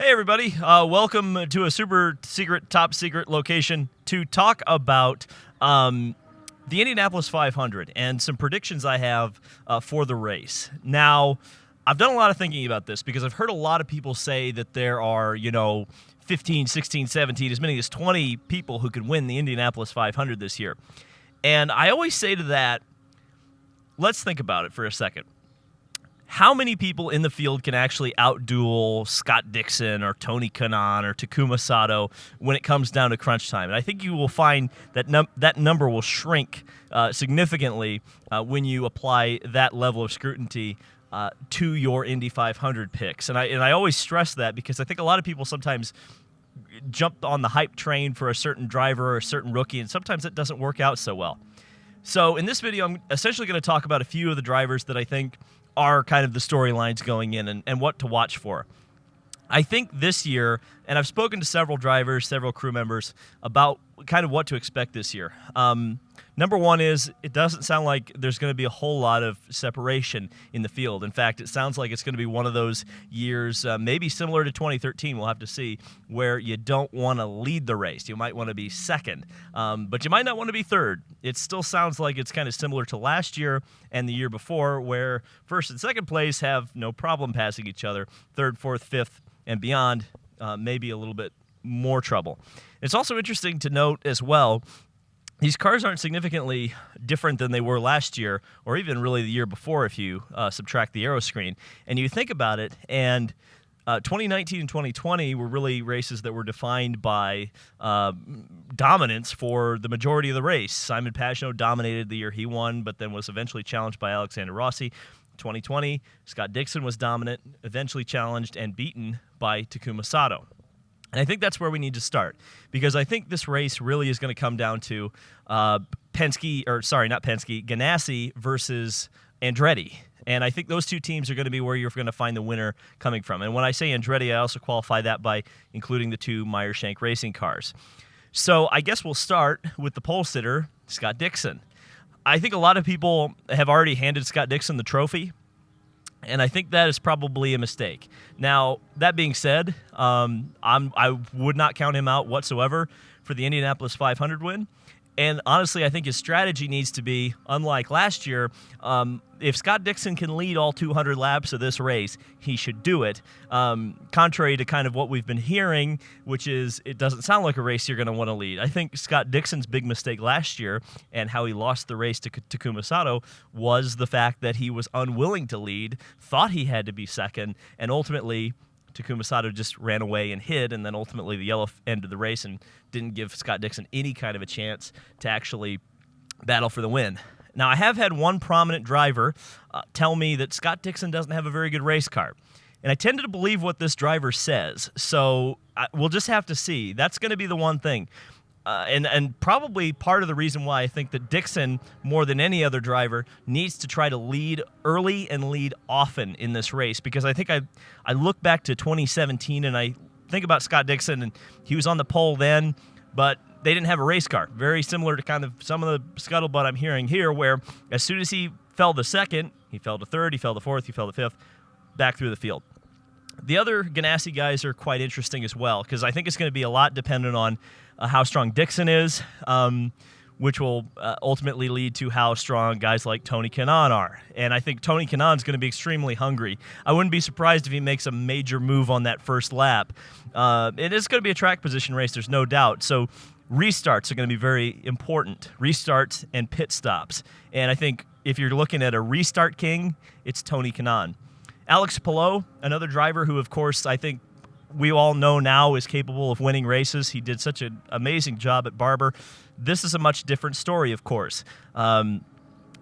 Hey, everybody. Welcome to a super secret, top secret location to talk about the Indianapolis 500 and some predictions I have for the race. Now, I've done a lot of thinking about this because I've heard a lot of people say that there are, 15, 16, 17, as many as 20 people who could win the Indianapolis 500 this year. And I always say to that, let's think about it for a second. How many people in the field can actually outduel Scott Dixon or Tony Kanaan or Takuma Sato when it comes down to crunch time? And I think you will find that that number will shrink significantly when you apply that level of scrutiny to your Indy 500 picks. And I always stress that because I think a lot of people sometimes jump on the hype train for a certain driver or a certain rookie, and sometimes it doesn't work out so well. So in this video, I'm essentially going to talk about a few of the drivers that I think are kind of the storylines going in and what to watch for. I think this year, and I've spoken to several drivers, several crew members about kind of what to expect this year. Number one is it doesn't sound like there's going to be a whole lot of separation in the field. In fact, it sounds like it's going to be one of those years, maybe similar to 2013, we'll have to see, where you don't want to lead the race. You might want to be second, but you might not want to be third. It still sounds like it's kind of similar to last year and the year before, where first and second place have no problem passing each other. Third, fourth, fifth, and beyond, maybe a little bit more trouble. It's also interesting to note as well, these cars aren't significantly different than they were last year, or even really the year before if you subtract the aero screen. And you think about it, and 2019 and 2020 were really races that were defined by dominance for the majority of the race. Simon Pagenaud dominated the year he won, but then was eventually challenged by Alexander Rossi. 2020, Scott Dixon was dominant, eventually challenged and beaten by Takuma Sato. And I think that's where we need to start, because I think this race really is going to come down to Ganassi versus Andretti. And I think those two teams are going to be where you're going to find the winner coming from. And when I say Andretti, I also qualify that by including the two Meyer-Shank racing cars. So I guess we'll start with the pole sitter, Scott Dixon. I think a lot of people have already handed Scott Dixon the trophy, and I think that is probably a mistake. Now, that being said, I would not count him out whatsoever for the Indianapolis 500 win. And honestly, I think his strategy needs to be, unlike last year, if Scott Dixon can lead all 200 laps of this race, he should do it. Contrary to kind of what we've been hearing, which is it doesn't sound like a race you're going to want to lead. I think Scott Dixon's big mistake last year and how he lost the race to Takuma Sato was the fact that he was unwilling to lead, thought he had to be second, and ultimately Takuma Sato just ran away and hid, and then ultimately the yellow ended the race and didn't give Scott Dixon any kind of a chance to actually battle for the win. Now, I have had one prominent driver tell me that Scott Dixon doesn't have a very good race car, and I tended to believe what this driver says, so we'll just have to see. That's going to be the one thing. And probably part of the reason why I think that Dixon, more than any other driver, needs to try to lead early and lead often in this race, because I think I look back to 2017 and I think about Scott Dixon, and he was on the pole then, but they didn't have a race car. Very similar to kind of some of the scuttlebutt I'm hearing here, where as soon as he fell to second, he fell to third, he fell to fourth, he fell to fifth, back through the field. The other Ganassi guys are quite interesting as well, because I think it's going to be a lot dependent on how strong Dixon is, which will ultimately lead to how strong guys like Tony Kanaan are. And I think Tony Kanaan is going to be extremely hungry. I wouldn't be surprised if he makes a major move on that first lap. It is going to be a track position race, there's no doubt. So restarts are going to be very important. Restarts and pit stops. And I think if you're looking at a restart king, it's Tony Kanaan. Alex Palou, another driver who, of course, I think we all know now is capable of winning races. He did such an amazing job at Barber. This is a much different story, of course.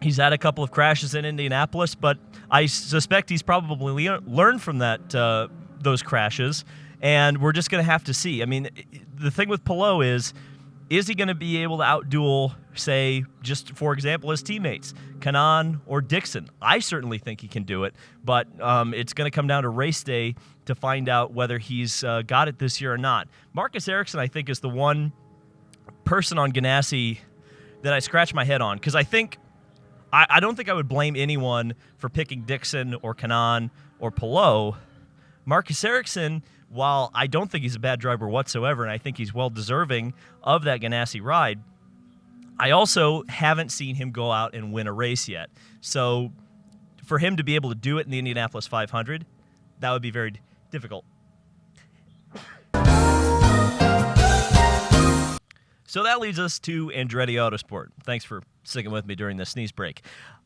He's had a couple of crashes in Indianapolis, but I suspect he's probably learned from those crashes, and we're just going to have to see. I mean, the thing with Palou is he going to be able to outduel, say, just for example, his teammates, Kanaan or Dixon? I certainly think he can do it, but it's going to come down to race day to find out whether he's got it this year or not. Marcus Ericsson, I think, is the one person on Ganassi that I scratch my head on, because I don't think I would blame anyone for picking Dixon or Kanaan or Palou. Marcus Ericsson while I don't think he's a bad driver whatsoever, and I think he's well deserving of that Ganassi ride, I also haven't seen him go out and win a race yet. So for him to be able to do it in the Indianapolis 500, that would be very difficult. So that leads us to Andretti Autosport. Thanks for sticking with me during the sneeze break.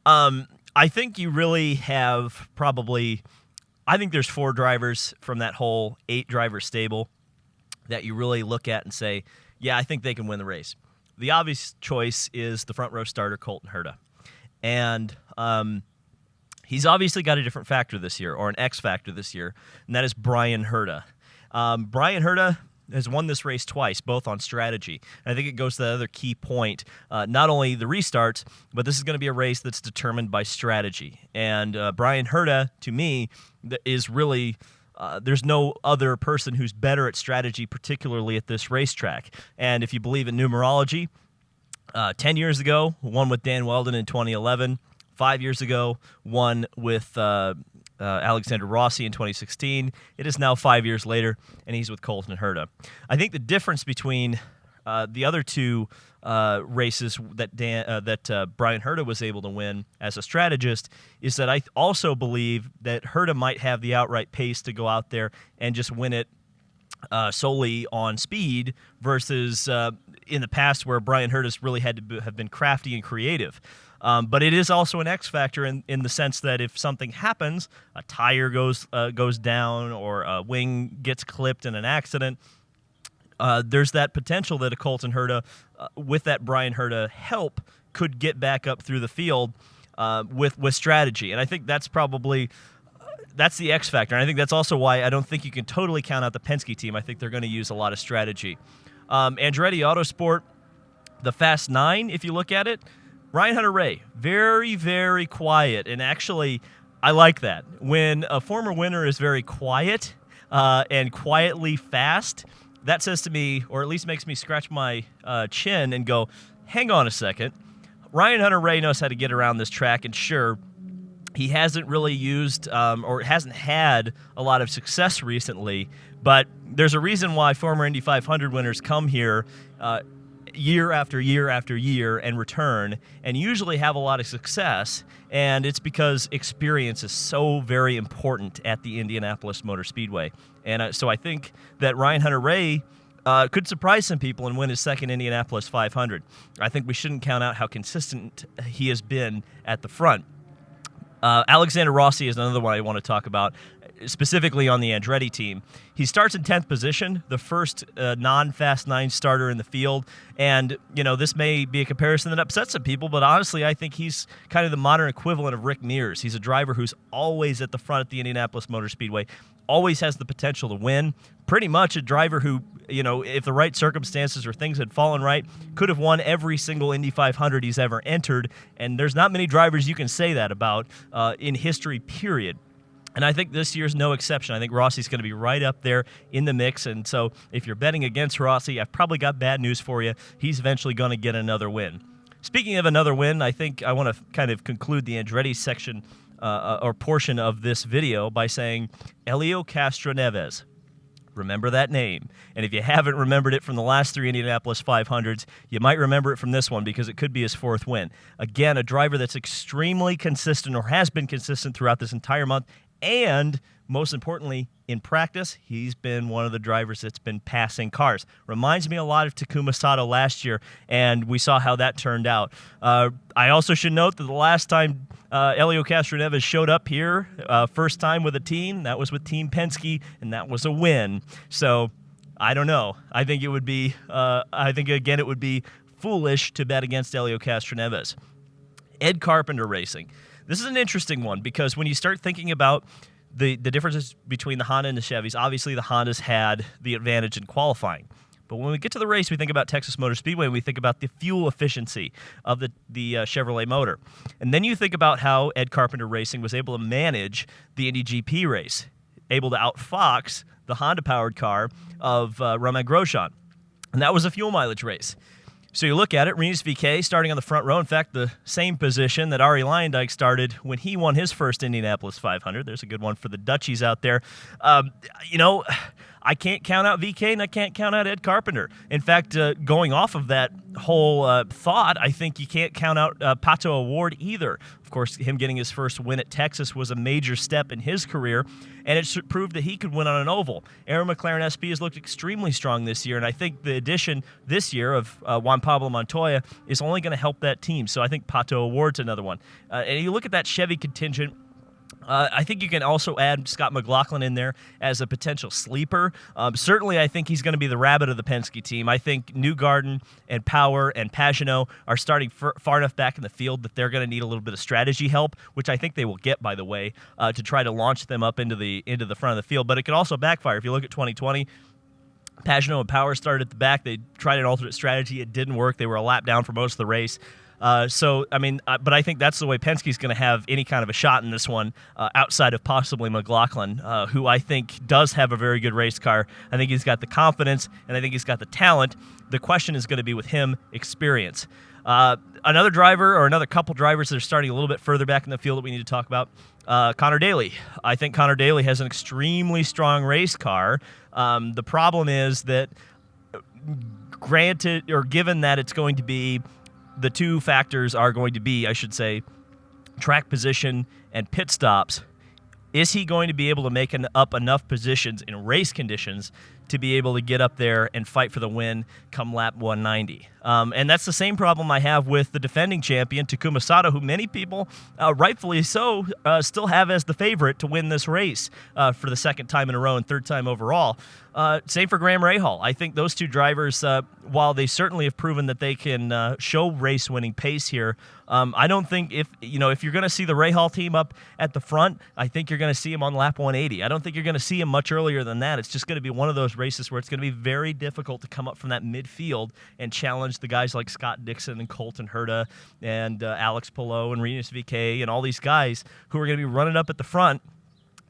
I think you really have I think there's 4 drivers from that whole 8-driver stable that you really look at and say, yeah, I think they can win the race. The obvious choice is the front row starter, Colton Herta. And he's obviously got a different factor this year, or an X factor this year, and that is Bryan Herta. Bryan Herta has won this race twice, both on strategy. And I think it goes to the other key point, not only the restarts, but this is going to be a race that's determined by strategy. And Bryan Herta, to me, is really there's no other person who's better at strategy, particularly at this racetrack. And if you believe in numerology, 10 years ago, won with Dan Weldon in 2011. 5 years ago, won with Alexander Rossi in 2016. It is now 5 years later, and he's with Colton Herta. I think the difference between the other 2 races that Bryan Herta was able to win as a strategist is that I also believe that Herta might have the outright pace to go out there and just win it solely on speed versus in the past where Bryan Herta's really had to have been crafty and creative. But it is also an X factor in the sense that if something happens, a tire goes down or a wing gets clipped in an accident, there's that potential that a Colton Herta, with that Bryan Herta help, could get back up through the field with strategy. And I think that's probably that's the X factor. And I think that's also why I don't think you can totally count out the Penske team. I think they're going to use a lot of strategy. Andretti Autosport, the Fast 9, if you look at it, Ryan Hunter-Reay, very, very quiet. And actually, I like that. When a former winner is very quiet and quietly fast, that says to me, or at least makes me scratch my chin and go, hang on a second. Ryan Hunter-Reay knows how to get around this track, and sure, he hasn't really used or hasn't had a lot of success recently, but there's a reason why former Indy 500 winners come here year after year after year and return and usually have a lot of success, and it's because experience is so very important at the Indianapolis Motor Speedway. And so I think that Ryan Hunter-Reay could surprise some people and win his second Indianapolis 500. I think we shouldn't count out how consistent he has been at the front. Alexander Rossi is another one I want to talk about, specifically on the Andretti team. He starts in 10th position, the first non-Fast 9 starter in the field. And, you know, this may be a comparison that upsets some people, but honestly, I think he's kind of the modern equivalent of Rick Mears. He's a driver who's always at the front at the Indianapolis Motor Speedway, always has the potential to win. Pretty much a driver who, you know, if the right circumstances or things had fallen right, could have won every single Indy 500 he's ever entered. And there's not many drivers you can say that about in history, period. And I think this year's no exception. I think Rossi's going to be right up there in the mix. And so if you're betting against Rossi, I've probably got bad news for you. He's eventually going to get another win. Speaking of another win, I think I want to kind of conclude the Andretti section or portion of this video by saying Helio Castroneves. Remember that name. And if you haven't remembered it from the last 3 Indianapolis 500s, you might remember it from this one because it could be his 4th win. Again, a driver that's extremely consistent or has been consistent throughout this entire month. And most importantly, in practice, he's been one of the drivers that's been passing cars. Reminds me a lot of Takuma Sato last year, and we saw how that turned out. I also should note that the last time Helio Castroneves showed up here, first time with a team, that was with Team Penske, and that was a win. So I don't know. I think it would be, it would be foolish to bet against Helio Castroneves. Ed Carpenter Racing. This is an interesting one because when you start thinking about the differences between the Honda and the Chevys, obviously the Hondas had the advantage in qualifying. But when we get to the race, we think about Texas Motor Speedway, and we think about the fuel efficiency of the Chevrolet motor. And then you think about how Ed Carpenter Racing was able to manage the Indy GP race, able to outfox the Honda-powered car of Romain Grosjean. And that was a fuel mileage race. So you look at it, Rinus VeeKay starting on the front row. In fact, the same position that Arie Luyendyk started when he won his first Indianapolis 500. There's a good one for the Dutchies out there. I can't count out VeeKay, and I can't count out Ed Carpenter. In fact, going off of that whole thought, I think you can't count out Pato O'Ward either. Of course, him getting his first win at Texas was a major step in his career, and it proved that he could win on an oval. Aaron McLaren SP has looked extremely strong this year, and I think the addition this year of Juan Pablo Montoya is only going to help that team. So I think Pato O'Ward's another one. And you look at that Chevy contingent, I think you can also add Scott McLaughlin in there as a potential sleeper. Certainly, I think he's going to be the rabbit of the Penske team. I think Newgarden and Power and Pagenaud are starting far enough back in the field that they're going to need a little bit of strategy help, which I think they will get, by the way, to try to launch them up into the front of the field. But it could also backfire. If you look at 2020, Pagenaud and Power started at the back. They tried an alternate strategy. It didn't work. They were a lap down for most of the race. But I think that's the way Penske's going to have any kind of a shot in this one, outside of possibly McLaughlin, who I think does have a very good race car. I think he's got the confidence, and I think he's got the talent. The question is going to be with him, experience. Another driver, or another couple drivers that are starting a little bit further back in the field that we need to talk about, Connor Daly. I think Connor Daly has an extremely strong race car. The problem is that, given that it's going to be, the two factors are going to be, I should say, track position and pit stops. Is he going to be able to make up enough positions in race conditions to be able to get up there and fight for the win come lap 190? And that's the same problem I have with the defending champion, Takuma Sato, who many people, rightfully so, still have as the favorite to win this race for the second time in a row and third time overall. Same for Graham Rahal. I think those two drivers, while they certainly have proven that they can show race-winning pace here, I don't think if you're going to see the Rahal team up at the front, I think you're going to see him on lap 180. I don't think you're going to see him much earlier than that. It's just going to be one of those races where it's going to be very difficult to come up from that midfield and challenge the guys like Scott Dixon and Colton Herta and Alex Palou and Rinus VeeKay and all these guys who are going to be running up at the front,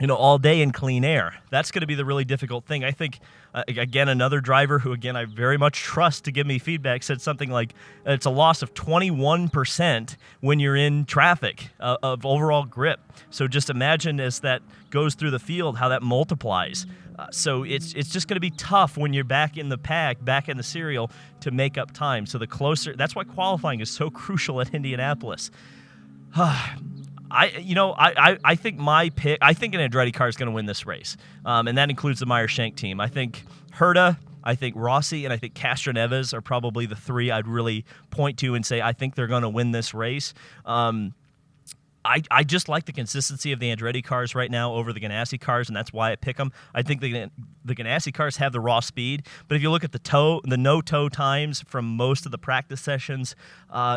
all day in clean air. That's going to be the really difficult thing. I think, again, another driver who, again, I very much trust to give me feedback said something like it's a loss of 21% when you're in traffic of overall grip. So just imagine as that goes through the field how that multiplies. So it's just going to be tough when you're back in the pack, back in the serial, to make up time. So the closer, that's why qualifying is so crucial at Indianapolis. I think my pick, I think an Andretti car is going to win this race, and that includes the Meyer-Shank team. I think Herta, I think Rossi, and I think Castroneves are probably the three I'd really point to and say I think they're going to win this race. I just like the consistency of the Andretti cars right now over the Ganassi cars, and that's why I pick them. I think the Ganassi cars have the raw speed, but if you look at the no-toe times from most of the practice sessions,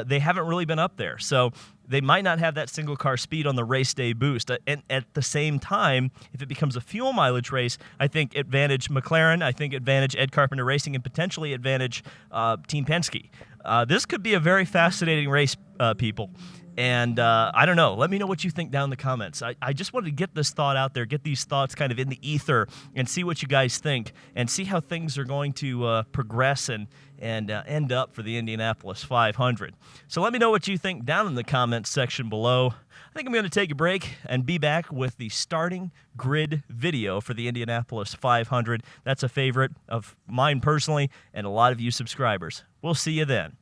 they haven't really been up there. So they might not have that single car speed on the race day boost. And at the same time, if it becomes a fuel mileage race, I think advantage McLaren, I think advantage Ed Carpenter Racing, and potentially advantage Team Penske. This could be a very fascinating race, people. And I don't know. Let me know what you think down in the comments. I just wanted to get this thought out there, get these thoughts kind of in the ether, and see what you guys think, and see how things are going to progress and end up for the Indianapolis 500. So let me know what you think down in the comments section below. I think I'm going to take a break and be back with the starting grid video for the Indianapolis 500. That's a favorite of mine personally and a lot of you subscribers. We'll see you then.